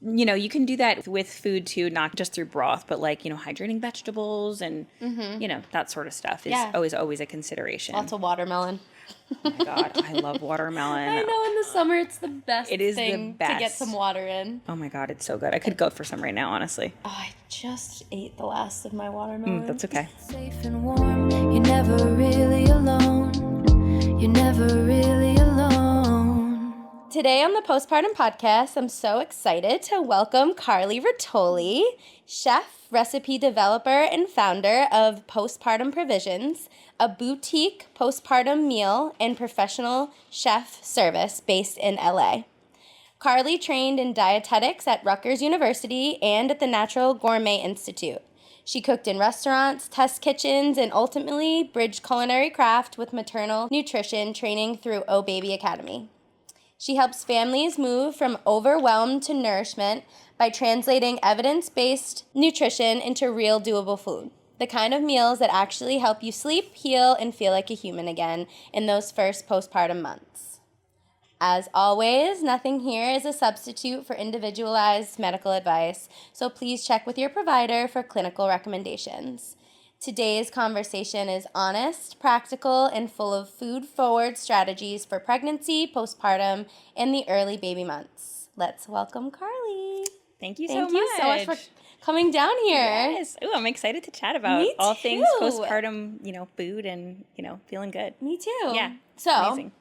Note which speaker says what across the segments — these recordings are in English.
Speaker 1: you can do that with food too, not just through broth, but like, hydrating vegetables and, that sort of stuff is always a consideration.
Speaker 2: Lots of watermelon.
Speaker 1: Oh my God, I love watermelon.
Speaker 2: I know in the summer it's the best
Speaker 1: It is
Speaker 2: thing
Speaker 1: the best.
Speaker 2: to get some water in.
Speaker 1: Oh my God, it's so good. I could go for some right now, honestly.
Speaker 2: Oh, I just ate the last of my watermelon.
Speaker 1: That's okay.
Speaker 3: Safe and warm, you're never really alone. You're never really alone.
Speaker 2: Today on the Postpartum Podcast, I'm so excited to welcome Carly Ratoly, chef, recipe developer, and founder of Postpartum Provisions, a boutique postpartum meal and professional chef service based in LA. Carly trained in dietetics at Rutgers University and at the Natural Gourmet Institute. She cooked in restaurants, test kitchens, and ultimately bridged culinary craft with maternal nutrition training through O Baby Academy. She helps families move from overwhelmed to nourishment by translating evidence-based nutrition into real doable food. The kind of meals that actually help you sleep, heal, and feel like a human again in those first postpartum months. As always, nothing here is a substitute for individualized medical advice, so please check with your provider for clinical recommendations. Today's conversation is honest, practical, and full of food-forward strategies for pregnancy, postpartum, and the early baby months. Let's welcome Carly.
Speaker 1: Thank you
Speaker 2: Thank you so much for coming down here.
Speaker 1: Yes. Ooh, I'm excited to chat about all things postpartum, food and, feeling good.
Speaker 2: Me too.
Speaker 1: Yeah.
Speaker 2: So,
Speaker 1: amazing.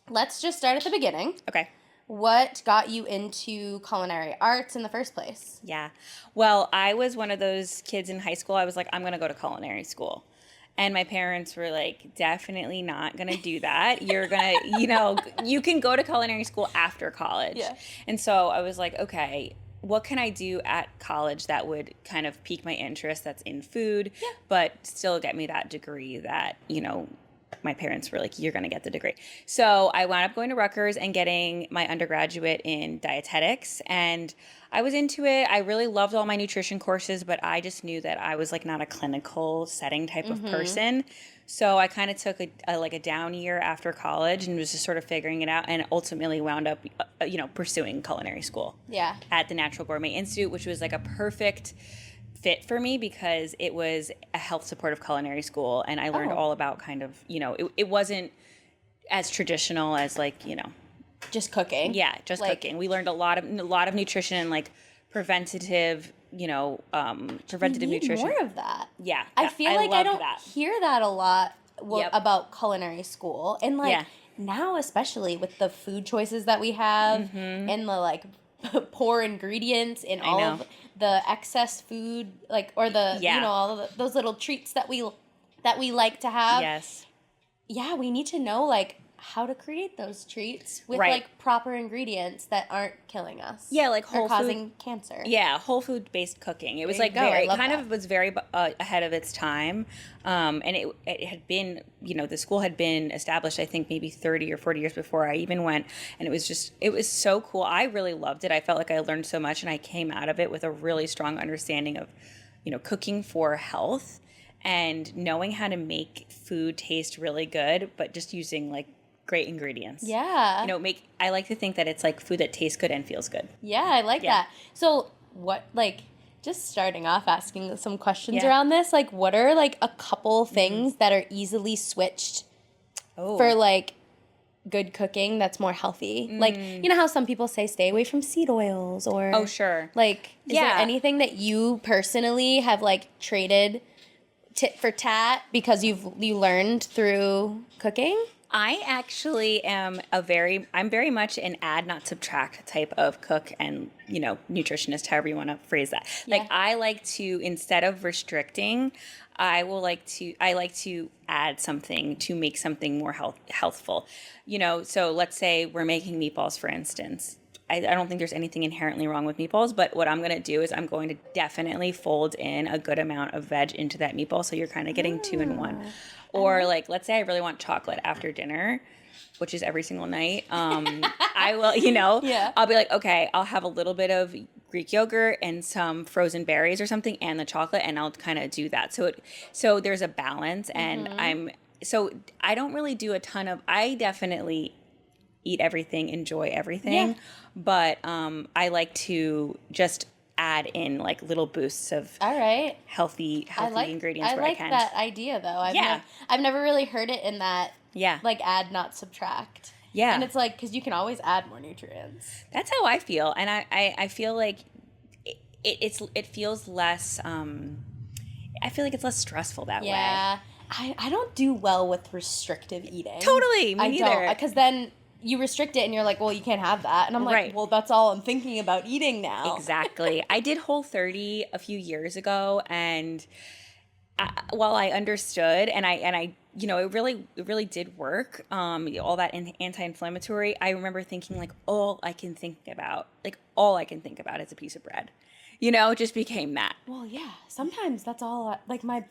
Speaker 2: Let's just start at the beginning.
Speaker 1: Okay.
Speaker 2: What got you into culinary arts in the first place?
Speaker 1: Yeah. Well, I was one of those kids in high school. I was like, I'm going to go to culinary school. And my parents were like, definitely not going to do that. You're going to, you can go to culinary school after college.
Speaker 2: Yeah.
Speaker 1: And so I was like, okay, what can I do at college that would kind of pique my interest that's in food, but still get me that degree that, my parents were like, you're going to get the degree. So I wound up going to Rutgers and getting my undergraduate in dietetics. And I was into it. I really loved all my nutrition courses, but I just knew that I was like not a clinical setting type of person. So I kind of took a down year after college and was just sort of figuring it out, and ultimately wound up, pursuing culinary school.
Speaker 2: Yeah.
Speaker 1: At the Natural Gourmet Institute, which was like a perfect fit for me because it was a health supportive culinary school, and I learned all about kind of, it wasn't as traditional as like,
Speaker 2: just cooking.
Speaker 1: Yeah, just cooking. We learned a lot of nutrition and like preventative, preventative nutrition.
Speaker 2: More of that.
Speaker 1: Yeah.
Speaker 2: I feel like I don't
Speaker 1: that.
Speaker 2: hear that a lot about culinary school. And like now, especially with the food choices that we have and the like poor ingredients and all of the excess food, like, or the, all of those little treats that we like to have.
Speaker 1: Yes.
Speaker 2: Yeah, we need to know like how to create those treats with like proper ingredients that aren't killing us.
Speaker 1: Yeah, like whole
Speaker 2: or causing cancer.
Speaker 1: Yeah, whole food based cooking. It was like very was very ahead of its time, and it had been, the school had been established I think maybe 30 or 40 years before I even went, and it was so cool. I really loved it. I felt like I learned so much, and I came out of it with a really strong understanding of, cooking for health and knowing how to make food taste really good, but just using like great ingredients.
Speaker 2: Yeah.
Speaker 1: I like to think that it's like food that tastes good and feels good.
Speaker 2: Yeah, I like that. So what, like, just starting off asking some questions around this, like, what are like a couple things that are easily switched for like good cooking that's more healthy? Like, how some people say stay away from seed oils or...
Speaker 1: Oh, sure.
Speaker 2: Like, is there anything that you personally have like traded tit for tat because you learned through cooking?
Speaker 1: I actually am I'm very much an add, not subtract type of cook and, nutritionist, however you want to phrase that. Yeah. Like, I like to, instead of restricting, I like to add something to make something more healthful. So let's say we're making meatballs, for instance. I don't think there's anything inherently wrong with meatballs, but what I'm going to do is I'm going to definitely fold in a good amount of veg into that meatball, so you're kind of getting 2 in 1. Or like, let's say I really want chocolate after dinner, which is every single night. I will, I'll be like, okay, I'll have a little bit of Greek yogurt and some frozen berries or something and the chocolate, and I'll kind of do that. So there's a balance, and I don't really do a ton of, I definitely eat everything, enjoy everything.
Speaker 2: Yeah.
Speaker 1: But I like to just add in like little boosts of
Speaker 2: All right.
Speaker 1: healthy ingredients where I can.
Speaker 2: I like that idea though. I've never really heard it in that like add not subtract.
Speaker 1: Yeah.
Speaker 2: And it's like, because you can always add more nutrients.
Speaker 1: That's how I feel. And I feel like it feels less, I feel like it's less stressful that way.
Speaker 2: Yeah. I don't do well with restrictive eating.
Speaker 1: Totally. Me neither.
Speaker 2: Because then you restrict it and you're like, well, you can't have that. And I'm like, well, that's all I'm thinking about eating now.
Speaker 1: Exactly. I did Whole30 a few years ago, and while I understood and I you know, it really did work, all that anti-inflammatory, I remember thinking like all I can think about is a piece of bread. You know, it just became that.
Speaker 2: Well, yeah. Sometimes that's all. Like my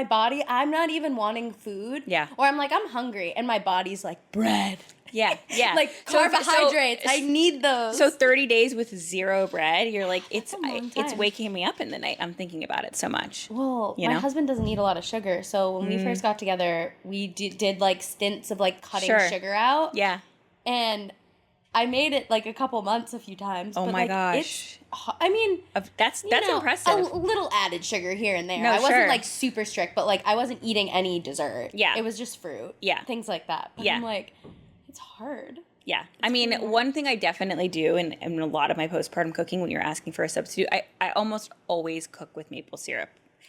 Speaker 2: body, I'm not even wanting food.
Speaker 1: Yeah.
Speaker 2: Or I'm like, I'm hungry, and my body's like, bread.
Speaker 1: Yeah, yeah.
Speaker 2: Like carbohydrates. I need those.
Speaker 1: So 30 days with 0 bread, you're like, it's
Speaker 2: time.
Speaker 1: waking me up in the night. I'm thinking about it so much.
Speaker 2: Well, my husband doesn't eat a lot of sugar, so when we first got together, we did like stints of like cutting sugar out.
Speaker 1: Yeah.
Speaker 2: And I made it like a couple months a few times.
Speaker 1: Oh
Speaker 2: but,
Speaker 1: my
Speaker 2: like,
Speaker 1: gosh.
Speaker 2: I mean,
Speaker 1: that's impressive.
Speaker 2: A little added sugar here and there.
Speaker 1: No,
Speaker 2: I wasn't like super strict, but like I wasn't eating any dessert.
Speaker 1: Yeah.
Speaker 2: It was just fruit.
Speaker 1: Yeah.
Speaker 2: Things like that. But I'm like, it's hard.
Speaker 1: Yeah. I mean, one thing I definitely do in a lot of my postpartum cooking when you're asking for a substitute, I almost always cook with maple syrup.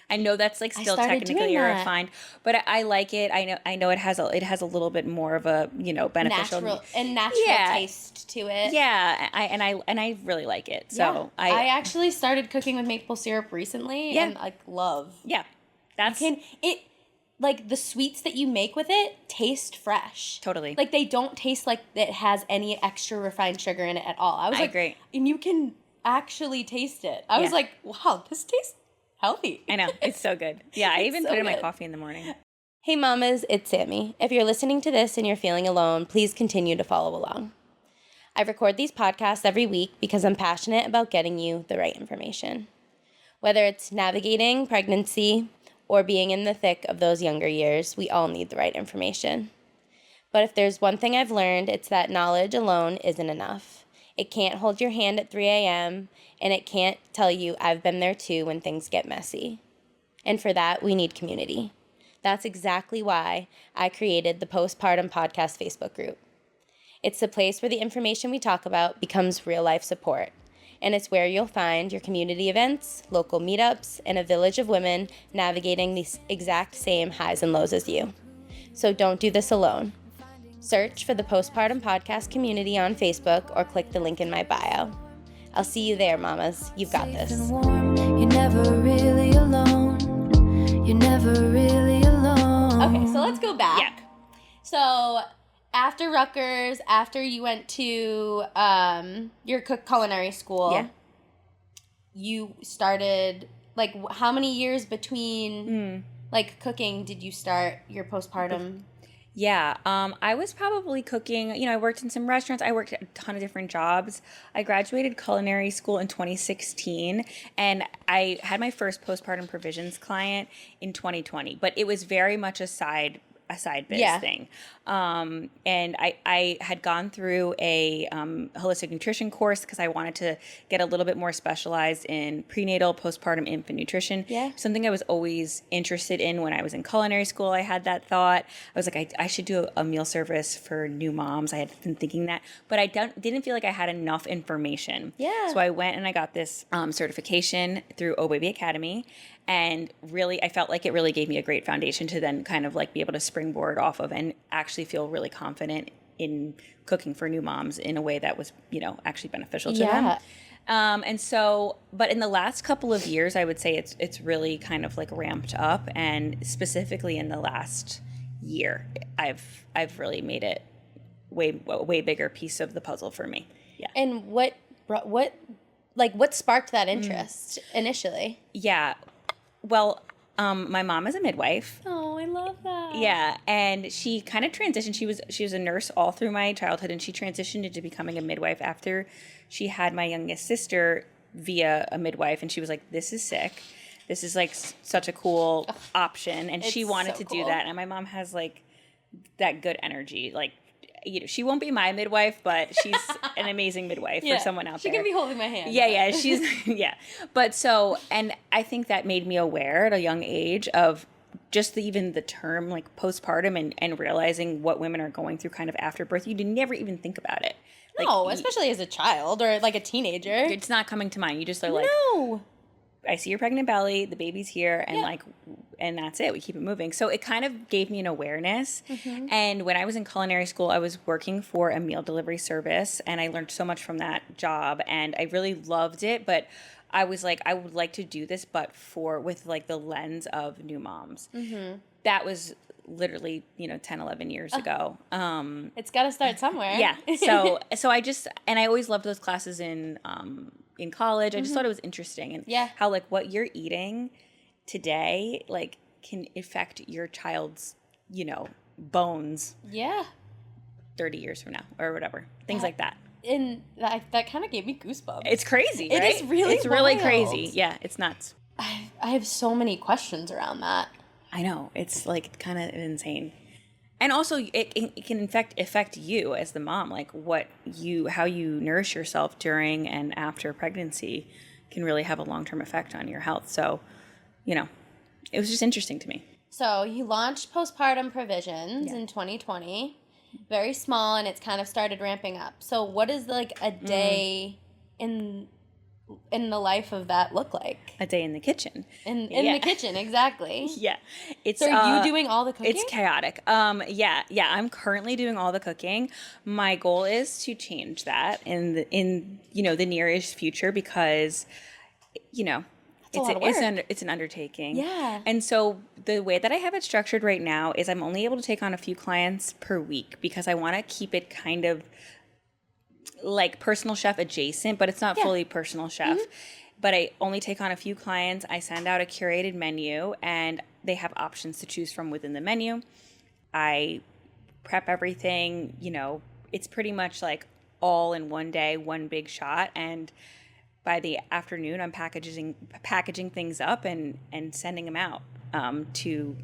Speaker 1: I know that's like still technically refined, but I like it. I know it has a little bit more of a, you know, beneficial
Speaker 2: natural taste to it.
Speaker 1: Yeah, I really like it. So
Speaker 2: I actually started cooking with maple syrup recently and like love.
Speaker 1: Yeah.
Speaker 2: Like the sweets that you make with it taste fresh.
Speaker 1: Totally.
Speaker 2: Like they don't taste like it has any extra refined sugar in it at all. I agree. And you can actually taste it. I was like, wow, this tastes healthy.
Speaker 1: I know. It's so good. Yeah, I even put it in my coffee in the morning.
Speaker 2: Hey mamas, it's Sammy. If you're listening to this and you're feeling alone, please continue to follow along. I record these podcasts every week because I'm passionate about getting you the right information. Whether it's navigating pregnancy or being in the thick of those younger years, we all need the right information. But if there's one thing I've learned, it's that knowledge alone isn't enough. It can't hold your hand at 3 a.m., and it can't tell you I've been there too when things get messy. And for that, we need community. That's exactly why I created the Postpartum Podcast Facebook group. It's the place where the information we talk about becomes real-life support. And it's where you'll find your community events, local meetups, and a village of women navigating these exact same highs and lows as you. So don't do this alone. Search for the Postpartum Podcast community on Facebook or click the link in my bio. I'll see you there, mamas. You've got this.
Speaker 3: You're never really alone. You're never really alone.
Speaker 2: Okay, so let's go back. Yeah. So after Rutgers, after you went to your culinary school, you started, like, how many years between, like, cooking did you start your postpartum?
Speaker 1: Yeah, I was probably cooking, you know, I worked in some restaurants. I worked at a ton of different jobs. I graduated culinary school in 2016, and I had my first postpartum provisions client in 2020, but it was very much a side biz thing. And I had gone through a holistic nutrition course because I wanted to get a little bit more specialized in prenatal, postpartum infant nutrition. Yeah. Something I was always interested in when I was in culinary school. I had that thought. I was like, I should do a meal service for new moms. I had been thinking that, but I didn't feel like I had enough information. Yeah. So I went and I got this certification through Oh Baby Academy. And really, I felt like it really gave me a great foundation to then kind of like be able to springboard off of and actually feel really confident in cooking for new moms in a way that was, you know, actually beneficial to them. And so, but in the last couple of years, I would say it's really kind of like ramped up, and specifically in the last year, I've really made it way bigger piece of the puzzle for me. Yeah.
Speaker 2: And what sparked that interest initially?
Speaker 1: Yeah. Well, my mom is a midwife.
Speaker 2: Oh, I love that.
Speaker 1: Yeah, and she kind of transitioned. She was a nurse all through my childhood, and she transitioned into becoming a midwife after she had my youngest sister via a midwife, and she was like, "This is sick. This is like such a cool option," and she wanted to do that. And my mom has like that good energy, like she won't be my midwife, but she's an amazing midwife for someone out there.
Speaker 2: She can be holding my hand.
Speaker 1: Yeah, she's, yeah. But so, and I think that made me aware at a young age of just even the term like postpartum and realizing what women are going through kind of after birth. You never even think about it. Like,
Speaker 2: No, especially as a child or like a teenager.
Speaker 1: It's not coming to mind. You just are like,
Speaker 2: no.
Speaker 1: I see your pregnant belly, the baby's here, and like, and that's it. We keep it moving. So it kind of gave me an awareness. Mm-hmm. And when I was in culinary school, I was working for a meal delivery service, and I learned so much from that job, and I really loved it. But I was like, I would like to do this, but with like the lens of new moms. Mm-hmm. That was literally 10, 11 years ago.
Speaker 2: It's got to start somewhere.
Speaker 1: Yeah. So I just, and I always loved those classes in college. I just thought it was interesting, and how like what you're eating today like can affect your child's bones 30 years from now or whatever, things like that.
Speaker 2: And that kind of gave me goosebumps.
Speaker 1: It's crazy, right?
Speaker 2: It is really
Speaker 1: it's really crazy. Yeah, it's nuts.
Speaker 2: I have so many questions around that.
Speaker 1: I know, it's like kind of insane. And also, it can affect you as the mom, like how you nourish yourself during and after pregnancy can really have a long-term effect on your health. So, it was just interesting to me.
Speaker 2: So you launched Postpartum Provisions in 2020, very small, and it's kind of started ramping up. So what is like a day in the life of that look like?
Speaker 1: A day in the kitchen.
Speaker 2: In the kitchen, exactly.
Speaker 1: Yeah.
Speaker 2: So are you doing all the cooking?
Speaker 1: It's chaotic. Yeah, I'm currently doing all the cooking. My goal is to change that in the nearest future because it's an undertaking.
Speaker 2: Yeah.
Speaker 1: And so the way that I have it structured right now is I'm only able to take on a few clients per week because I want to keep it kind of like personal chef adjacent, but it's not fully personal chef. Mm-hmm. But I only take on a few clients. I send out a curated menu and they have options to choose from within the menu. I prep everything, it's pretty much like all in one day, one big shot. And by the afternoon, I'm packaging things up and sending them out to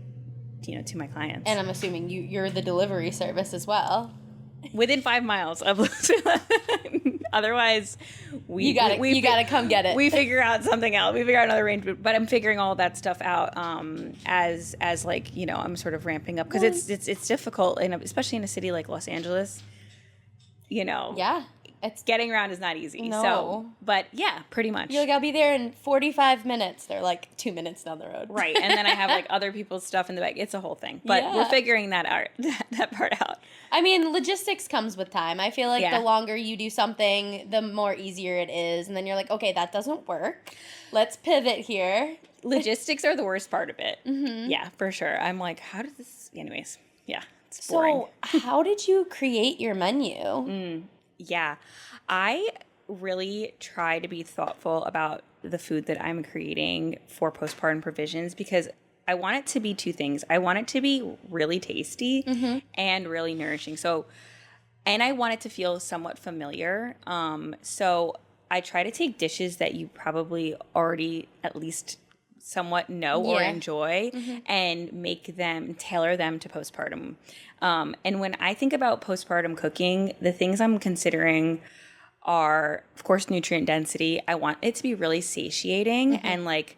Speaker 1: my clients.
Speaker 2: And I'm assuming you're the delivery service as well.
Speaker 1: Within 5 miles of otherwise
Speaker 2: you gotta come get it.
Speaker 1: We figure out something else. We figure out another arrangement. But I'm figuring all that stuff out as like I'm sort of ramping up because it's difficult, especially in a city like Los Angeles.
Speaker 2: Yeah.
Speaker 1: It's getting around is not easy.
Speaker 2: No.
Speaker 1: So, but yeah, pretty much.
Speaker 2: You're like, I'll be there in 45 minutes. They're like 2 minutes down the road.
Speaker 1: Right. And then I have like other people's stuff in the bag. It's a whole thing. But we're figuring that part out.
Speaker 2: I mean, logistics comes with time. I feel like the longer you do something, the more easier it is. And then you're like, okay, that doesn't work. Let's pivot here.
Speaker 1: Logistics are the worst part of it. Mm-hmm. Yeah, for sure. I'm like, how does this... Anyways, yeah, it's boring.
Speaker 2: So how did you create your menu?
Speaker 1: Yeah, I really try to be thoughtful about the food that I'm creating for Postpartum Provisions because I want it to be two things. I want it to be really tasty and really nourishing. So, and I want it to feel somewhat familiar. So I try to take dishes that you probably already at least somewhat know or enjoy and tailor them to postpartum. And when I think about postpartum cooking, the things I'm considering are, of course, nutrient density. I want it to be really satiating. And like,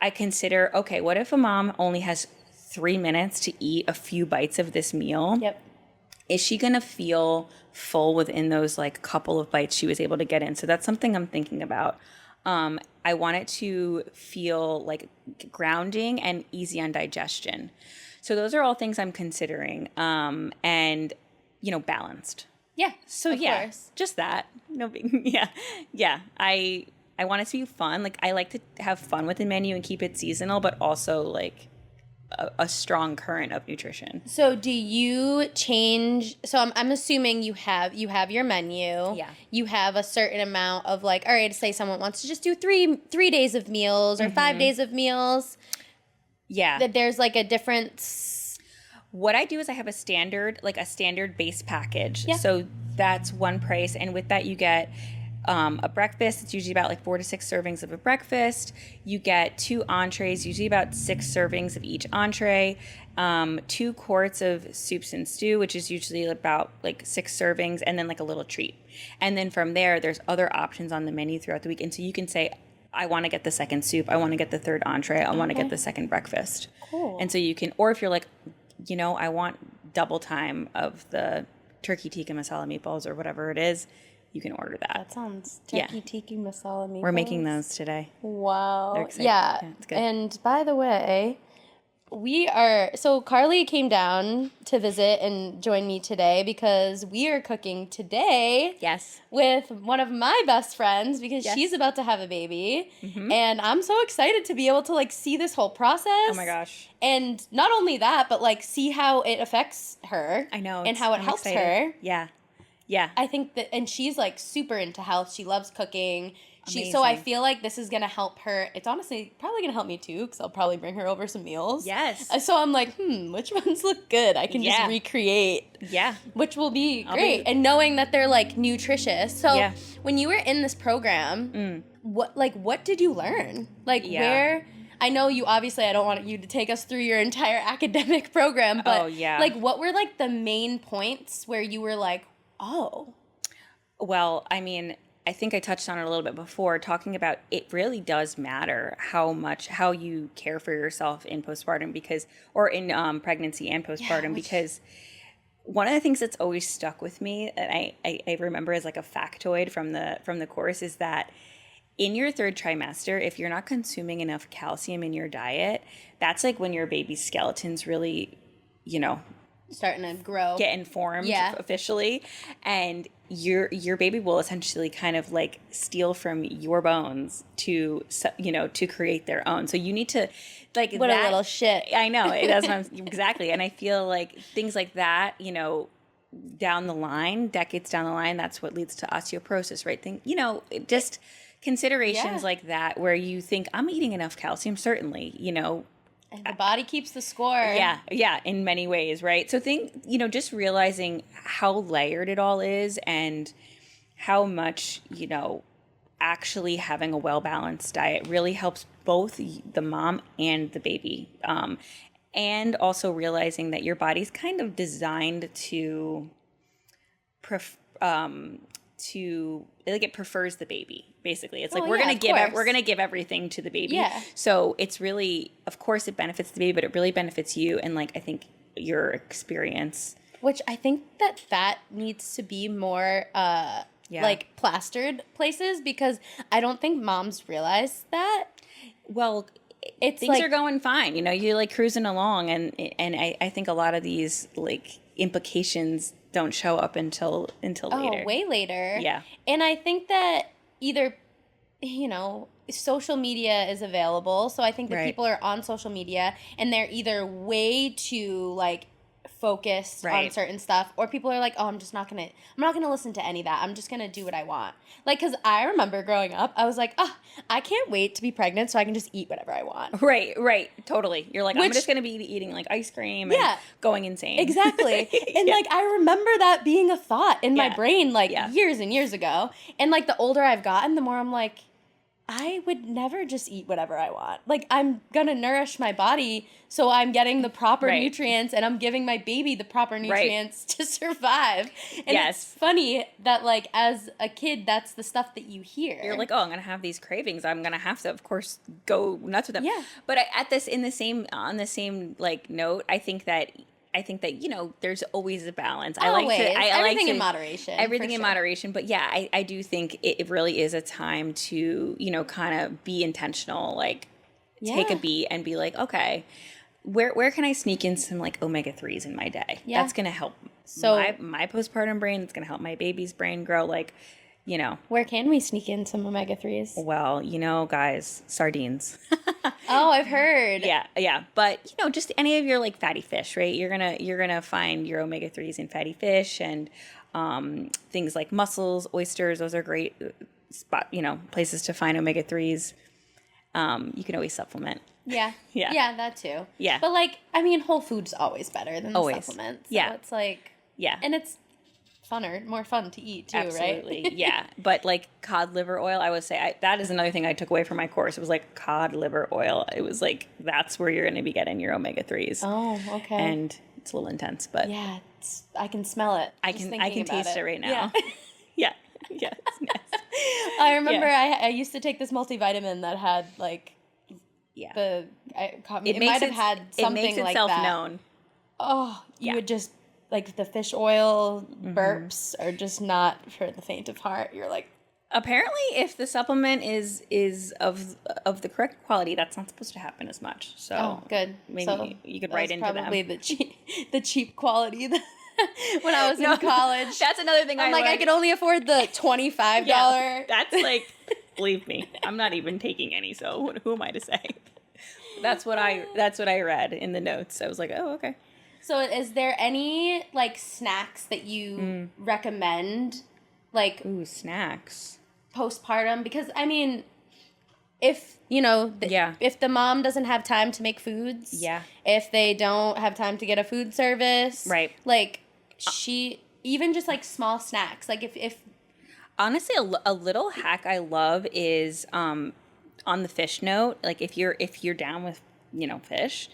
Speaker 1: I consider, okay, what if a mom only has 3 minutes to eat a few bites of this meal?
Speaker 2: Yep.
Speaker 1: Is she going to feel full within those like couple of bites she was able to get in? So that's something I'm thinking about. I want it to feel like grounding and easy on digestion. So those are all things I'm considering, and balanced.
Speaker 2: Yeah.
Speaker 1: So of course. Just that. No big. Yeah. I want it to be fun. Like I like to have fun with the menu and keep it seasonal, but also like a strong current of nutrition.
Speaker 2: So do you change? So I'm assuming you have your menu.
Speaker 1: Yeah.
Speaker 2: You have a certain amount of like, all right, say someone wants to just do three days of meals or 5 days of meals.
Speaker 1: Yeah.
Speaker 2: That there's like a difference.
Speaker 1: What I do is I have a standard base package.
Speaker 2: Yeah.
Speaker 1: So that's one price. And with that you get a breakfast. It's usually about like 4 to 6 servings of a breakfast. You get 2 entrees, usually about 6 servings of each entree. 2 quarts of soups and stew, which is usually about like 6 servings, and then like a little treat. And then from there, there's other options on the menu throughout the week. And so you can say, I want to get the second soup. I want to get the third entree. I want to get the second breakfast.
Speaker 2: Cool.
Speaker 1: And so you can, or if you're like, I want double time of the turkey tikka masala meatballs or whatever it is, you can order that.
Speaker 2: That sounds turkey tiki masala meatballs.
Speaker 1: We're making those today.
Speaker 2: Wow.
Speaker 1: They're exciting.
Speaker 2: Yeah.
Speaker 1: It's good.
Speaker 2: And by the way, so Carly came down to visit and join me today because we are cooking today.
Speaker 1: Yes.
Speaker 2: With one of my best friends because she's about to have a baby. Mm-hmm. And I'm so excited to be able to like see this whole process. Oh
Speaker 1: my gosh.
Speaker 2: And not only that, but like see how it affects her.
Speaker 1: I know.
Speaker 2: And how it helps her.
Speaker 1: Yeah. Yeah.
Speaker 2: I think that, and she's like super into health. She loves cooking.
Speaker 1: Amazing.
Speaker 2: So I feel like this is going to help her. It's honestly probably going to help me too because I'll probably bring her over some meals.
Speaker 1: Yes.
Speaker 2: So I'm like, which ones look good? I can just recreate.
Speaker 1: Yeah.
Speaker 2: Which will be great. And knowing that they're like nutritious. So when you were in this program, what did you learn? Like where... I know you obviously, I don't want you to take us through your entire academic program, but like what were like the main points where you were like, oh.
Speaker 1: Well, I mean, I think I touched on it a little bit before, talking about it really does matter how you care for yourself in postpartum or in pregnancy and postpartum, because one of the things that's always stuck with me that I remember as like a factoid from the course is that in your 3rd trimester, if you're not consuming enough calcium in your diet, that's like when your baby's skeleton's really,
Speaker 2: starting to grow,
Speaker 1: get informed officially, and your baby will essentially kind of like steal from your bones to create their own. So you need to like
Speaker 2: what a little shit.
Speaker 1: I know it does exactly, and I feel like things like that, down the line, decades down the line, that's what leads to osteoporosis, right? Just considerations like that where you think I'm eating enough calcium, certainly,
Speaker 2: and the body keeps the score.
Speaker 1: Yeah, in many ways, right? So just realizing how layered it all is and how much, actually having a well-balanced diet really helps both the mom and the baby. And also realizing that your body's kind of designed to it prefers the baby. Basically, it's like we're gonna give everything to the baby.
Speaker 2: Yeah.
Speaker 1: So it's really, of course, it benefits the baby, but it really benefits you and like I think your experience.
Speaker 2: Which I think that needs to be more like plastered places because I don't think moms realize that.
Speaker 1: Well, things are going fine. You're like cruising along, and I think a lot of these like implications don't show up until later.
Speaker 2: Oh, way later.
Speaker 1: Yeah.
Speaker 2: And I think that either, social media is available. So I think that people are on social media and they're either way too like focused on certain stuff, or people are like, oh, I'm not going to listen to any of that. I'm just going to do what I want. Like, because I remember growing up, I was like, oh, I can't wait to be pregnant so I can just eat whatever I want.
Speaker 1: Right. Totally. You're like, I'm just going to be eating like ice cream and going insane.
Speaker 2: Exactly. And like, I remember that being a thought in my brain like years and years ago. And like the older I've gotten, the more I'm like, I would never just eat whatever I want. Like, I'm going to nourish my body so I'm getting the proper nutrients and I'm giving my baby the proper nutrients to survive. And it's funny that, like, as a kid, that's the stuff that you hear.
Speaker 1: You're like, oh, I'm going to have these cravings. I'm going to have to, of course, go nuts with them. Yeah. But on the same, like, note, I think that there's always a balance.
Speaker 2: Everything in moderation.
Speaker 1: Everything in moderation. But yeah, I do think it really is a time to, kind of be intentional, like take a beat and be like, okay, where can I sneak in some like omega-3s in my day? Yeah. That's going to help my postpartum brain. It's going to help my baby's brain grow. Like,
Speaker 2: Where can we sneak in some omega-3s?
Speaker 1: Well, guys, sardines.
Speaker 2: Oh, I've heard.
Speaker 1: Yeah. But, just any of your like fatty fish, right? You're going to find your omega-3s in fatty fish and things like mussels, oysters. Those are great places to find omega-3s. You can always supplement.
Speaker 2: Yeah, that too.
Speaker 1: Yeah.
Speaker 2: But like, I mean, whole food's always better than the supplements. So it's like, and it's more fun to eat too,
Speaker 1: Absolutely.
Speaker 2: right?
Speaker 1: Yeah. But like cod liver oil, I would say that is another thing I took away from my course. It was like cod liver oil. It was like, that's where you're going to be getting your omega-3s.
Speaker 2: Oh, okay.
Speaker 1: And it's a little intense, but
Speaker 2: yeah, I can smell it.
Speaker 1: I can taste it right now.
Speaker 2: Yeah.
Speaker 1: Yeah. Yeah. It's nasty.
Speaker 2: I remember I used to take this multivitamin that had like
Speaker 1: Yeah.
Speaker 2: it might have had something
Speaker 1: it makes
Speaker 2: like
Speaker 1: itself
Speaker 2: that.
Speaker 1: known.
Speaker 2: Oh, you would just like the fish oil burps are just not for the faint of heart. You're like,
Speaker 1: Apparently, if the supplement is of the correct quality, that's not supposed to happen as much. So
Speaker 2: oh, good.
Speaker 1: maybe
Speaker 2: So
Speaker 1: you could
Speaker 2: that
Speaker 1: write
Speaker 2: was
Speaker 1: into
Speaker 2: probably
Speaker 1: them.
Speaker 2: the cheap quality that when I was in college.
Speaker 1: That's another thing
Speaker 2: I'm like,
Speaker 1: learned.
Speaker 2: I could only afford the $25.
Speaker 1: Yeah, that's like, believe me, I'm not even taking any. So who am I to say? That's what I read in the notes. I was like, oh, okay.
Speaker 2: So is there any like snacks that you recommend, like
Speaker 1: Ooh, snacks.
Speaker 2: postpartum? Because I mean, if you know, if the mom doesn't have time to make foods, if they don't have time to get a food service,
Speaker 1: right?
Speaker 2: Like even just like small snacks, like if
Speaker 1: honestly, a little hack I love is on the fish note, like if you're down with fish.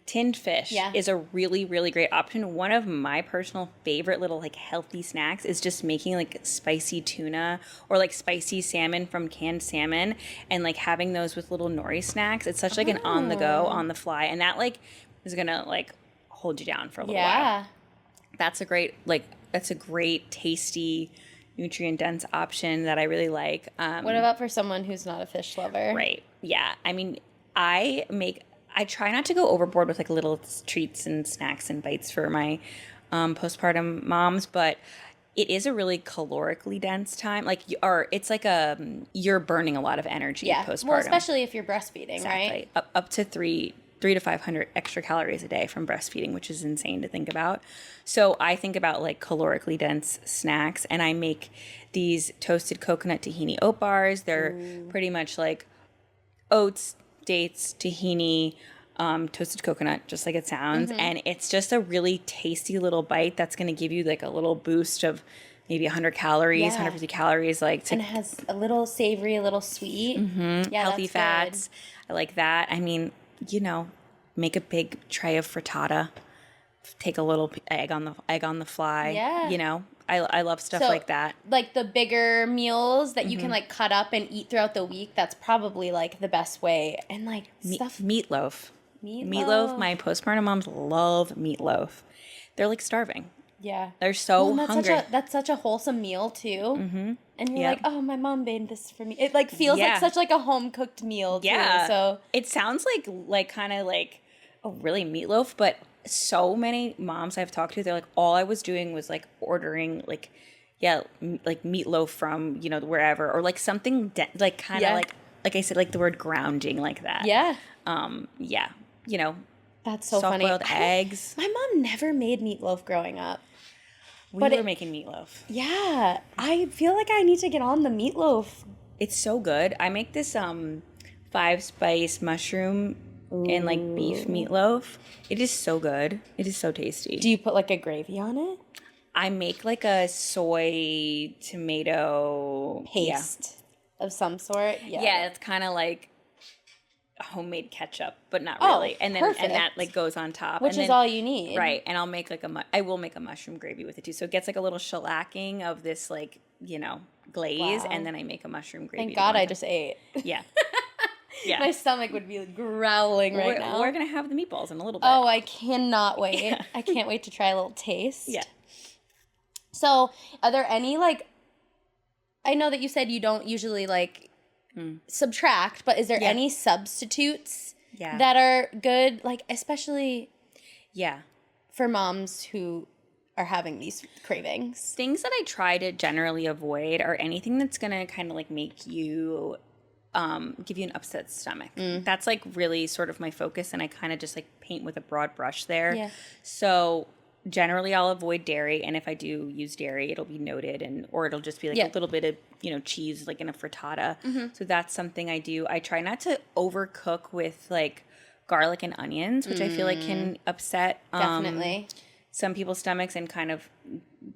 Speaker 1: Tinned fish is a really, really great option. One of my personal favorite little like healthy snacks is just making like spicy tuna or like spicy salmon from canned salmon and like having those with little nori snacks. It's such like an on the go, on the fly, and that like is gonna like hold you down for a little while. That's a great tasty, nutrient dense option that I really like.
Speaker 2: What about for someone who's not a fish lover?
Speaker 1: Right. Yeah. I mean, I try not to go overboard with like little treats and snacks and bites for my postpartum moms, but it is a really calorically dense time. Like, it's like you're burning a lot of energy postpartum.
Speaker 2: Well, especially if you're breastfeeding,
Speaker 1: exactly.
Speaker 2: right?
Speaker 1: Up to 3 to 500 extra calories a day from breastfeeding, which is insane to think about. So I think about like calorically dense snacks, and I make these toasted coconut tahini oat bars. They're pretty much like oats, dates, tahini, toasted coconut, just like it sounds. And it's just a really tasty little bite that's going to give you like a little boost of maybe 100 calories, 150 calories. And
Speaker 2: it has a little savory, a little sweet. Yeah,
Speaker 1: healthy fats. Good. I like that. I mean, make a big tray of frittata. Take a little egg on the fly.
Speaker 2: Yeah.
Speaker 1: I love stuff like that. Like
Speaker 2: the bigger meals that you can like cut up and eat throughout the week, that's probably like the best way. And like
Speaker 1: meatloaf. My postpartum moms love meatloaf. They're like starving.
Speaker 2: Yeah.
Speaker 1: They're so hungry.
Speaker 2: That's such a wholesome meal too. And you're like, oh, my mom made this for me. It like feels like such like a home cooked meal too.
Speaker 1: Yeah.
Speaker 2: So
Speaker 1: it sounds like kind of like really meatloaf, but so many moms I've talked to, they're like, all I was doing was like ordering like meatloaf from wherever, or like something like kind of like I said, like the word grounding, like that.
Speaker 2: That's so funny.
Speaker 1: Soft-boiled eggs.
Speaker 2: My mom never made meatloaf growing up.
Speaker 1: We were making meatloaf.
Speaker 2: Yeah, I feel like I need to get on the meatloaf.
Speaker 1: It's so good. I make this 5-spice mushroom and like beef meatloaf. It is so good. It is so tasty.
Speaker 2: Do you put like a gravy on it?
Speaker 1: I make like a soy tomato
Speaker 2: paste of some sort.
Speaker 1: Yeah, it's kind of like homemade ketchup, but not really. And then and that like goes on top,
Speaker 2: which is all you need,
Speaker 1: right? And I'll make like I will make a mushroom gravy with it too, so it gets like a little shellacking of this like glaze, and then I make a mushroom gravy.
Speaker 2: Thank God I just ate.
Speaker 1: Yeah. Yeah.
Speaker 2: My stomach would be growling right now.
Speaker 1: We're going to have the meatballs in a little bit.
Speaker 2: Oh, I cannot wait. Yeah. I can't wait to try a little taste.
Speaker 1: Yeah.
Speaker 2: So, are there any, like, I know that you said you don't usually, like, subtract, but is there any substitutes that are good, like, especially for moms who are having these cravings?
Speaker 1: Things that I try to generally avoid are anything that's going to kind of, like, make you... give you an upset stomach. That's like really sort of my focus, and I kind of just like paint with a broad brush there. Yeah. So generally I'll avoid dairy, and if I do use dairy, it'll be noted, or it'll just be like a little bit of cheese like in a frittata. So that's something I do. I try not to overcook with like garlic and onions, which I feel like can upset
Speaker 2: definitely
Speaker 1: some people's stomachs and kind of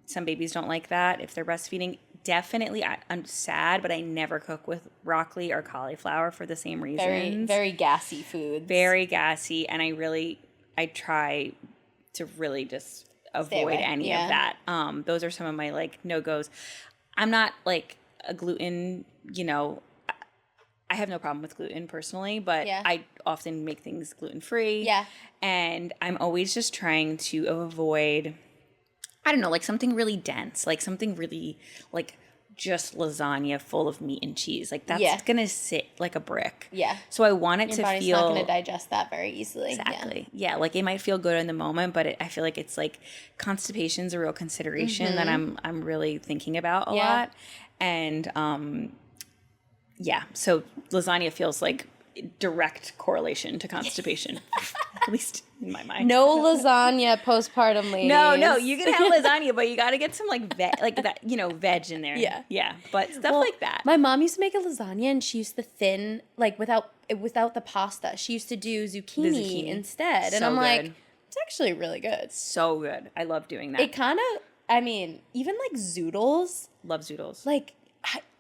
Speaker 1: some babies don't like that if they're breastfeeding. Definitely, I'm sad, but I never cook with broccoli or cauliflower for the same reasons.
Speaker 2: Very, very gassy foods.
Speaker 1: Very gassy, and I try to really just avoid any of that. Those are some of my like no-goes. I'm not like a gluten, I have no problem with gluten personally, but I often make things gluten-free.
Speaker 2: Yeah.
Speaker 1: And I'm always just trying to avoid, I don't know, like something really dense, like something really like just lasagna full of meat and cheese. Like that's going to sit like a brick.
Speaker 2: Yeah.
Speaker 1: So I want it
Speaker 2: Your
Speaker 1: to
Speaker 2: body's
Speaker 1: feel.
Speaker 2: not going to digest that very easily.
Speaker 1: Exactly. Yeah. Like it might feel good in the moment, but I feel like it's like constipation's a real consideration that I'm really thinking about a lot. And so lasagna feels like direct correlation to constipation, at least in my mind.
Speaker 2: No lasagna postpartum, ladies.
Speaker 1: No, you can have lasagna, but you got to get some like veg in there. Yeah, but stuff like that.
Speaker 2: My mom used to make a lasagna, and she used to thin like without the pasta. She used to do zucchini instead, and I'm like, it's actually really good.
Speaker 1: So good. I love doing that.
Speaker 2: It kind of, I mean, even like zoodles.
Speaker 1: Love zoodles.
Speaker 2: Like,